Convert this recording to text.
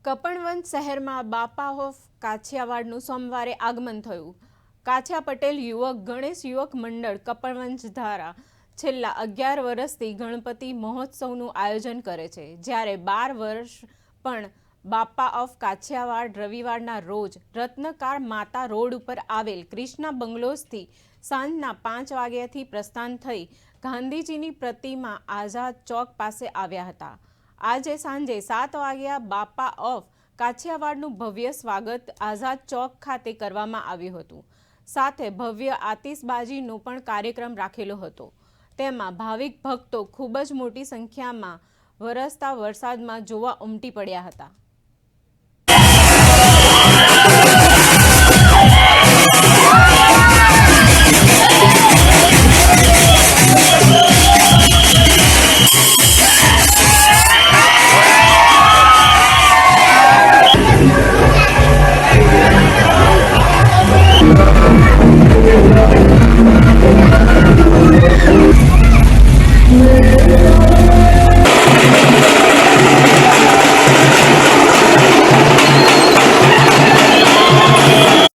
કપણવંત શહેરમાં બાપા ઓફ કાછિયાવાડનું સોમવારે આગમન થયું। કાછિયા પટેલ યુવક ગણેશ યુવક મંડળ કપણવંત દ્વારા છેલ્લા 11 વર્ષથી ગણપતિ મહોત્સવનું આયોજન કરે છે, જ્યારે 12 વર્ષ પણ બાપા ઓફ કાછિયાવાડ રવિવારના રોજ રત્નકાર માતા રોડ ઉપર આવેલ કૃષ્ણા બંગલોઝથી સાંજના 5 વાગ્યાથી પ્રસ્થાન થઈ ગાંધીજીની પ્રતિમા આઝાદ ચોક પાસે આવ્યા હતા। આજે સાંજે 7 વાગ્યા બાપા ઓફ કાછિયાવાડનું ભવ્ય સ્વાગત આઝાદ ચોક ખાતે કરવામાં આવ્યું હતું। સાથે ભવ્ય આતિશબાજીનો પણ કાર્યક્રમ રાખેલો હતો। તેમાં ભાવિક ભક્તો ખૂબ જ મોટી સંખ્યામાં વરસતા વરસાદમાં જોવા ઉમટી પડ્યા હતા।